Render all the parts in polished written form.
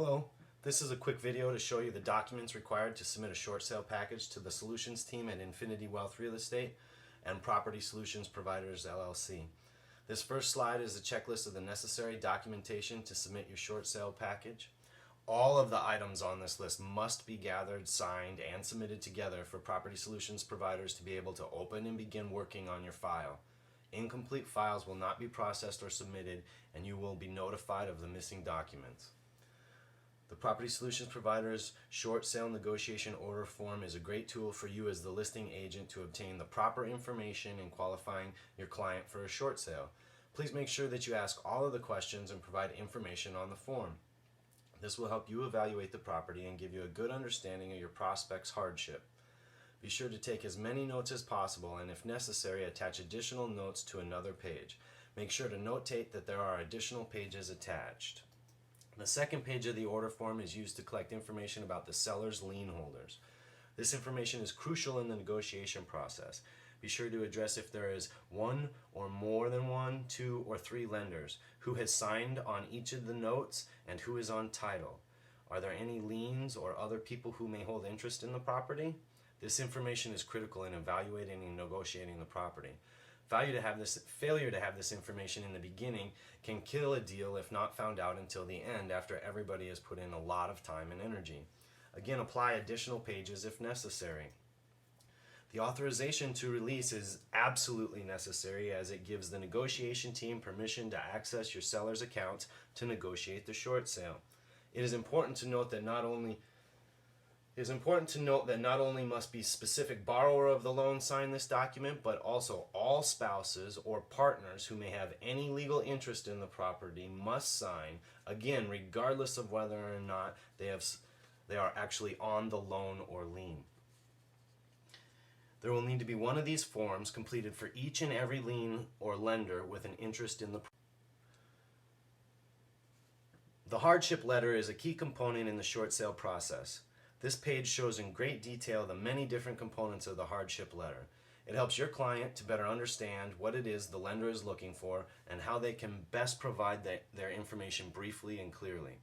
Hello, this is a quick video to show you the documents required to submit a short sale package to the solutions team at Infinity Wealth Real Estate and Property Solutions Providers LLC. This first slide is a checklist of the necessary documentation to submit your short sale package. All of the items on this list must be gathered, signed, and submitted together for Property Solutions Providers to be able to open and begin working on your file. Incomplete files will not be processed or submitted, and you will be notified of the missing documents. The Property Solutions Provider's Short Sale Negotiation Order Form is a great tool for you as the listing agent to obtain the proper information in qualifying your client for a short sale. Please make sure that you ask all of the questions and provide information on the form. This will help you evaluate the property and give you a good understanding of your prospect's hardship. Be sure to take as many notes as possible, and if necessary, attach additional notes to another page. Make sure to notate that there are additional pages attached. The second page of the order form is used to collect information about the seller's lien holders. This information is crucial in the negotiation process. Be sure to address if there is one or more than one, two, or three lenders, who has signed on each of the notes, and who is on title. Are there any liens or other people who may hold interest in the property? This information is critical in evaluating and negotiating the property. Failure to have this information in the beginning can kill a deal if not found out until the end, after everybody has put in a lot of time and energy. Again, apply additional pages if necessary. The authorization to release is absolutely necessary, as it gives the negotiation team permission to access your seller's account to negotiate the short sale. It is important to note that not only must be specific borrower of the loan sign this document, but also all spouses or partners who may have any legal interest in the property must sign, again, regardless of whether or not they are actually on the loan or lien. There will need to be one of these forms completed for each and every lien or lender with an interest in the property. The hardship letter is a key component in the short sale process. This page shows in great detail the many different components of the hardship letter. It helps your client to better understand what it is the lender is looking for and how they can best provide their information briefly and clearly.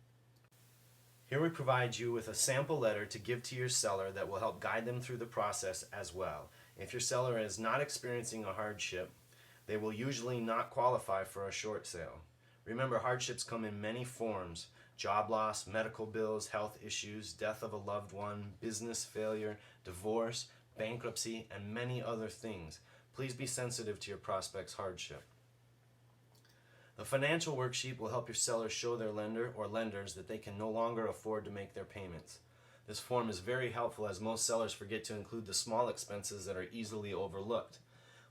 Here we provide you with a sample letter to give to your seller that will help guide them through the process as well. If your seller is not experiencing a hardship, they will usually not qualify for a short sale. Remember, hardships come in many forms: job loss, medical bills, health issues, death of a loved one, business failure, divorce, bankruptcy, and many other things. Please be sensitive to your prospect's hardship. The financial worksheet will help your seller show their lender or lenders that they can no longer afford to make their payments. This form is very helpful, as most sellers forget to include the small expenses that are easily overlooked.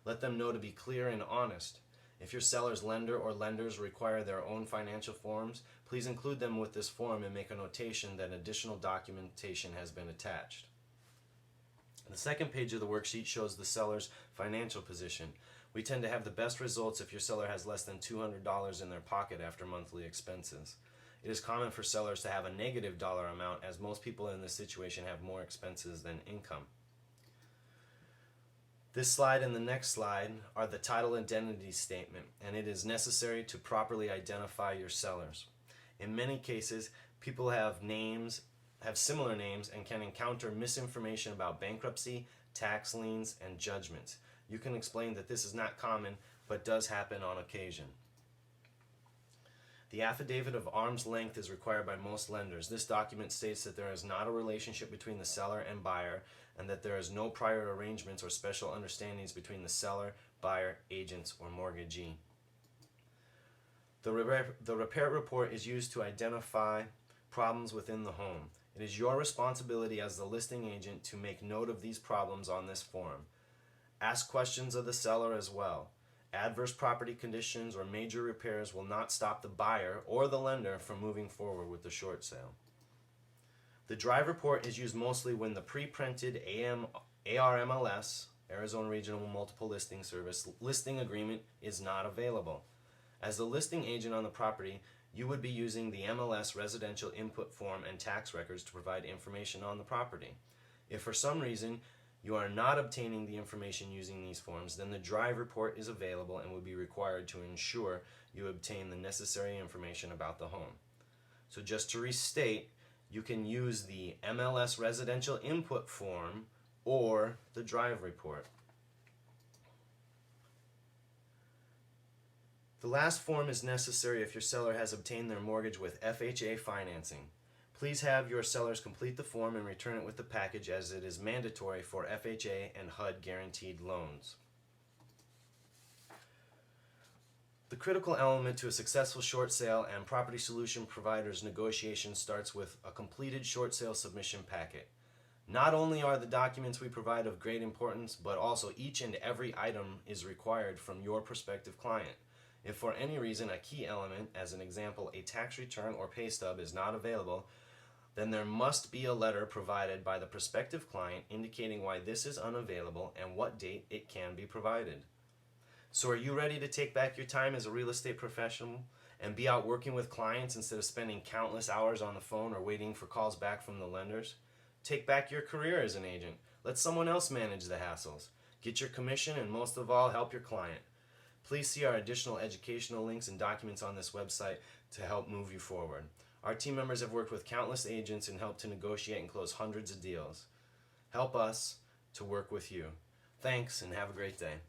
Let them know to be clear and honest. If your seller's lender or lenders require their own financial forms, please include them with this form and make a notation that additional documentation has been attached. The second page of the worksheet shows the seller's financial position. We tend to have the best results if your seller has less than $200 in their pocket after monthly expenses. It is common for sellers to have a negative dollar amount, as most people in this situation have more expenses than income. This slide and the next slide are the title identity statement, and it is necessary to properly identify your sellers. In many cases, people have similar names and can encounter misinformation about bankruptcy, tax liens, and judgments. You can explain that this is not common, but does happen on occasion. The affidavit of arm's length is required by most lenders. This document states that there is not a relationship between the seller and buyer, and that there is no prior arrangements or special understandings between the seller, buyer, agents, or mortgagee. The repair report is used to identify problems within the home. It is your responsibility as the listing agent to make note of these problems on this form. Ask questions of the seller as well. Adverse property conditions or major repairs will not stop the buyer or the lender from moving forward with the short sale. The drive report is used mostly when the pre-printed ARMLS, Arizona Regional Multiple Listing Service, listing agreement is not available. As the listing agent on the property, you would be using the MLS residential input form and tax records to provide information on the property. If for some reason you are not obtaining the information using these forms, then the drive report is available and will be required to ensure you obtain the necessary information about the home. So just to restate, you can use the MLS residential input form or the drive report. The last form is necessary if your seller has obtained their mortgage with FHA financing. Please have your sellers complete the form and return it with the package, as it is mandatory for FHA and HUD guaranteed loans. The critical element to a successful short sale and property solution provider's negotiation starts with a completed short sale submission packet. Not only are the documents we provide of great importance, but also each and every item is required from your prospective client. If for any reason a key element, as an example a tax return or pay stub, is not available, then there must be a letter provided by the prospective client indicating why this is unavailable and what date it can be provided. So are you ready to take back your time as a real estate professional and be out working with clients instead of spending countless hours on the phone or waiting for calls back from the lenders? Take back your career as an agent. Let someone else manage the hassles. Get your commission and most of all, help your client. Please see our additional educational links and documents on this website to help move you forward. Our team members have worked with countless agents and helped to negotiate and close hundreds of deals. Help us to work with you. Thanks and have a great day.